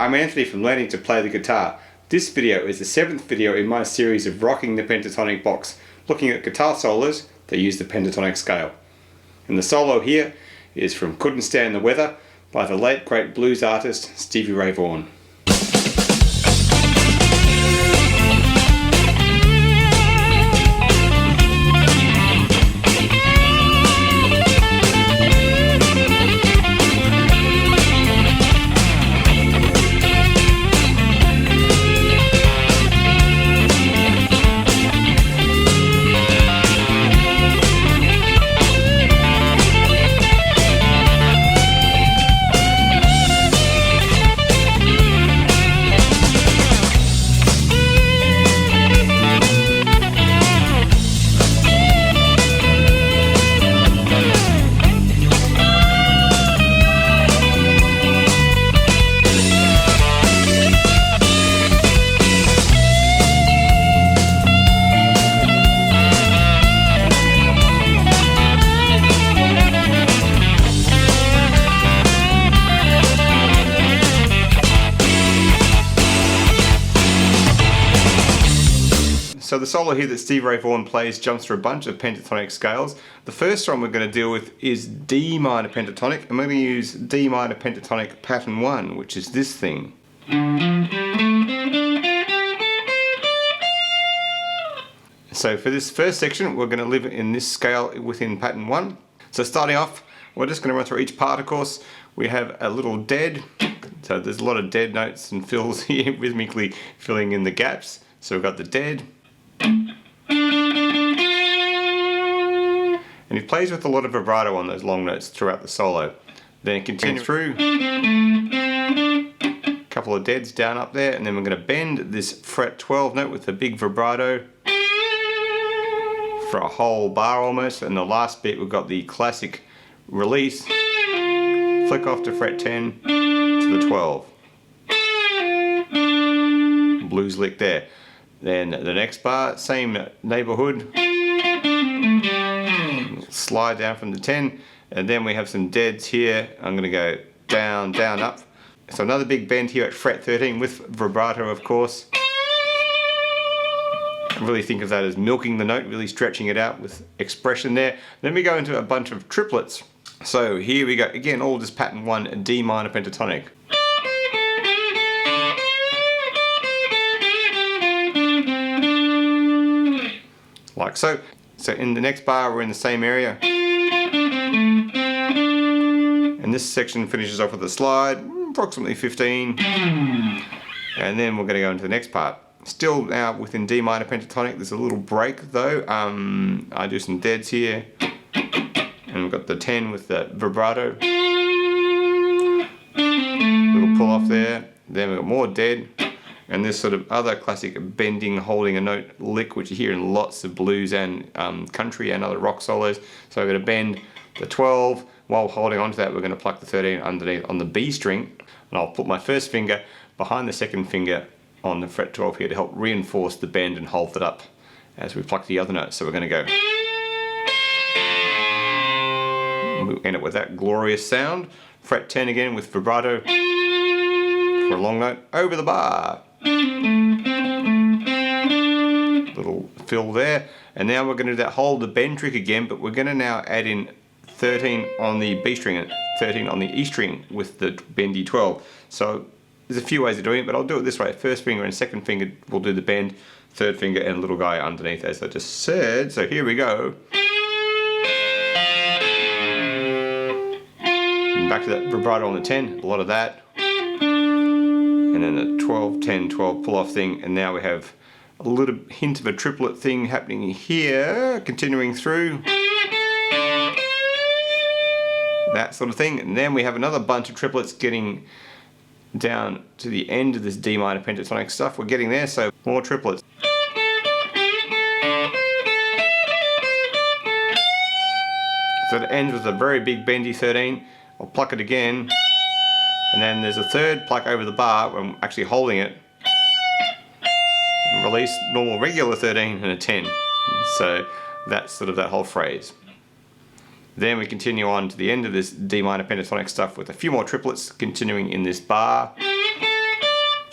I'm Anthony from Learning to Play the Guitar. This video is the 7th video in my series of Rocking the Pentatonic Box, looking at guitar solos that use the pentatonic scale. And the solo here is from Couldn't Stand the Weather by the late great blues artist Stevie Ray Vaughan. So the solo here that Stevie Ray Vaughan plays jumps through a bunch of pentatonic scales. The first one we're going to deal with is D minor pentatonic, and we're going to use D minor pentatonic pattern 1, which is this thing. So for this first section we're going to live in this scale within pattern 1. So starting off, we're just going to run through each part. Of course, we have a little dead, so there's a lot of dead notes and fills here, rhythmically filling in the gaps. So we've got the dead. And he plays with a lot of vibrato on those long notes throughout the solo. Then continue through, a couple of deads down up there, and then we're going to bend this fret 12 note with a big vibrato for a whole bar almost. And the last bit we've got the classic release, flick off to fret 10 to the 12. Blues lick there. Then the next bar, same neighborhood, slide down from the 10, and then we have some deads here. I'm going to go down, down, up. So another big bend here at fret 13 with vibrato, of course. I really think of that as milking the note, really stretching it out with expression there. Then we go into a bunch of triplets. So here we go, again, all just pattern 1, D minor pentatonic. Like so. So in the next bar we're in the same area. And this section finishes off with a slide, approximately 15. And then we're going to go into the next part. Still now within D minor pentatonic, there's a little break though. I do some deads here. And we've got the 10 with the vibrato. Little pull off there. Then we've got more dead. And this sort of other classic bending, holding a note lick, which you hear in lots of blues and country and other rock solos. So we're going to bend the 12. While holding onto that, we're going to pluck the 13 underneath on the B string. And I'll put my first finger behind the second finger on the fret 12 here to help reinforce the bend and hold it up as we pluck the other notes. So we're going to go. We'll end up with that glorious sound. Fret 10 again with vibrato for a long note over the bar. Little fill there, and now we're going to do that hold the bend trick again, but we're going to now add in 13 on the B string and 13 on the E string with the bendy 12. So there's a few ways of doing it, but I'll do it this way. First finger and second finger will do the bend, third finger and a little guy underneath, as I just said. So here we go. And back to that vibrato on the 10, a lot of that. And then the 12, 10, 12 pull off thing, and now we have a little hint of a triplet thing happening here, continuing through. That sort of thing, and then we have another bunch of triplets getting down to the end of this D minor pentatonic stuff. We're getting there, so more triplets. So it ends with a very big bendy 13. I'll pluck it again. And then there's a third pluck over the bar when I'm actually holding it. And release normal regular 13 and a 10. So that's sort of that whole phrase. Then we continue on to the end of this D minor pentatonic stuff with a few more triplets continuing in this bar.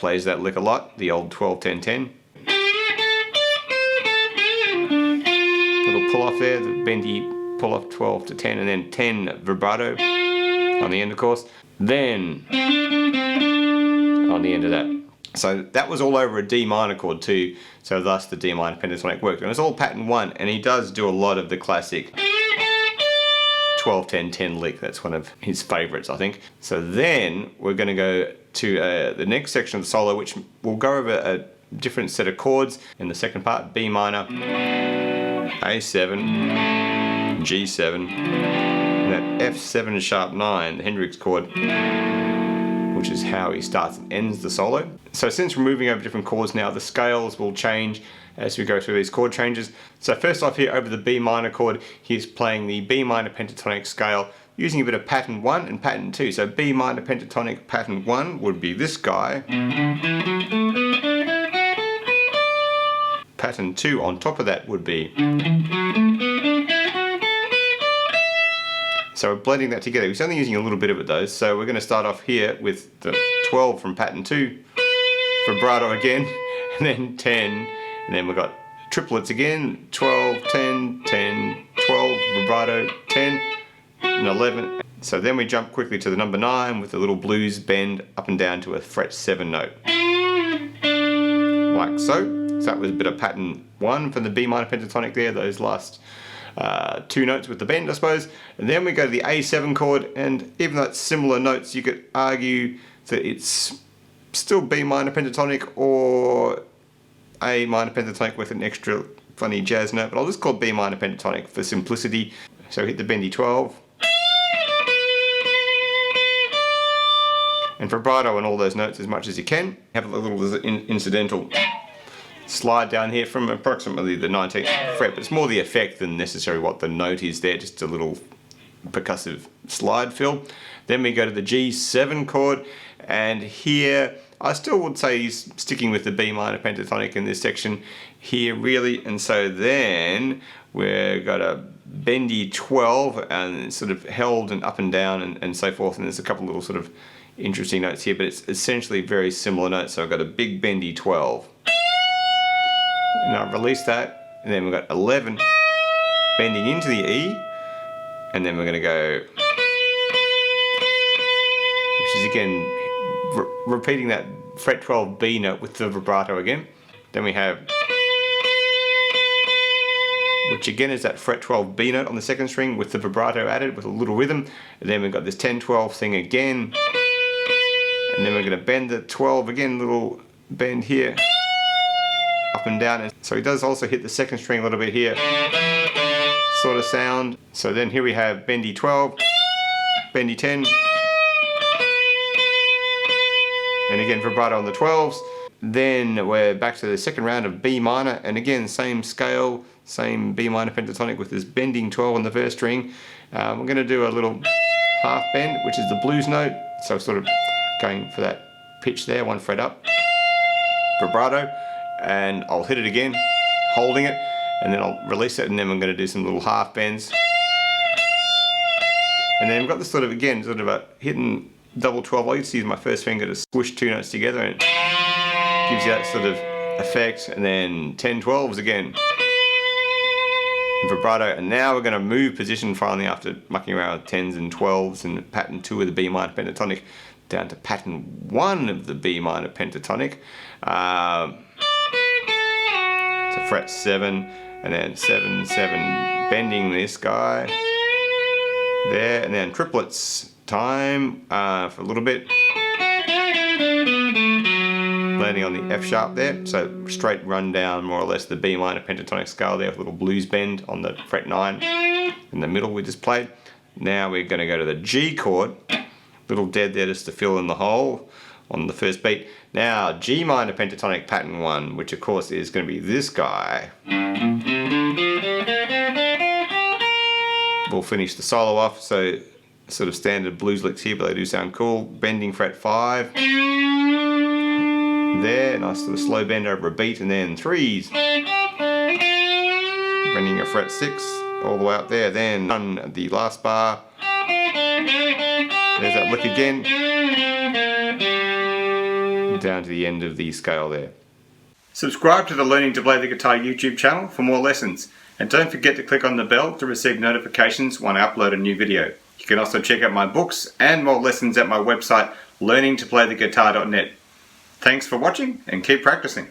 plays that lick a lot, the old 12-10-10. Little pull off there, the bendy pull off 12 to 10, and then 10 vibrato on the end, of course. Then on the end of that. So that was all over a D minor chord too, so thus the D minor pentatonic worked. And it's all pattern 1, and he does do a lot of the classic 12-10-10 lick. That's one of his favorites, I think. So then we're going to go to the next section of the solo, which will go over a different set of chords in the second part: B minor, A7, G7, and that F7 sharp 9, the Hendrix chord, which is how he starts and ends the solo. So since we're moving over different chords now, the scales will change as we go through these chord changes. So first off here, over the B minor chord, he's playing the B minor pentatonic scale using a bit of pattern 1 and pattern 2. So B minor pentatonic pattern 1 would be this guy. Pattern 2 on top of that would be. So we're blending that together. He's only using a little bit of it though. So we're going to start off here with the 12 from pattern 2, vibrato again, and then 10, and then we've got triplets again, 12, 10, 10, 12, vibrato, 10, and 11. So then we jump quickly to the number 9 with a little blues bend up and down to a fret 7 note. Like so. So that was a bit of pattern 1 from the B minor pentatonic there, those last 2 notes with the bend, I suppose. And then we go to the A7 chord, and even though it's similar notes, you could argue that it's still B minor pentatonic or A minor pentatonic with an extra funny jazz note, but I'll just call it B minor pentatonic for simplicity. So hit the bendy 12. And vibrato on all those notes as much as you can. Have a little incidental slide down here from approximately the 19th fret, but it's more the effect than necessarily what the note is there, just a little percussive slide fill. Then we go to the G7 chord, and here I still would say he's sticking with the B minor pentatonic in this section here really, and so then we've got a bendy 12 and sort of held and up and down and so forth, and there's a couple little sort of interesting notes here, but it's essentially very similar notes. So I've got a big bendy 12. And I'll release that, and then we've got 11 bending into the E, and then we're going to go, which is again repeating that fret 12 B note with the vibrato again. Then we have, which again is that fret 12 B note on the second string with the vibrato added with a little rhythm. And then we've got this 10-12 thing again, and then we're going to bend the 12 again, little bend here, up and down. And so he does also hit the second string a little bit here, sort of sound. So then here we have bendy 12, bendy 10, and again vibrato on the 12s. Then we're back to the second round of B minor, and again same scale, same B minor pentatonic with this bending 12 on the first string. We're going to do a little half bend, which is the blues note, so sort of going for that pitch there, 1 fret up, vibrato, and I'll hit it again, holding it, and then I'll release it, and then I'm going to do some little half bends. And then we've got this sort of, again, sort of a hidden double 12. I used to use my first finger to squish 2 notes together, and it gives you that sort of effect. And then 10-12s again, vibrato, and now we're going to move position finally after mucking around with 10s and 12s and pattern 2 of the B minor pentatonic down to pattern 1 of the B minor pentatonic. To fret 7, and then 7, 7, bending this guy there, and then triplets time for a little bit, landing on the F sharp there, so straight run down more or less the B minor pentatonic scale there with a little blues bend on the fret 9 in the middle we just played. Now we're going to go to the G chord, little dead there just to fill in the hole on the first beat. Now G minor pentatonic pattern 1, which of course is going to be this guy. We'll finish the solo off, so sort of standard blues licks here, but they do sound cool. Bending fret 5 there, nice little slow bend over a beat, and then 3s, bending a fret 6 all the way up there, then on the last bar, there's that lick again, down to the end of the scale there. Subscribe to the Learning to Play the Guitar YouTube channel for more lessons, and don't forget to click on the bell to receive notifications when I upload a new video. You can also check out my books and more lessons at my website learningtoplaytheguitar.net. Thanks for watching and keep practicing.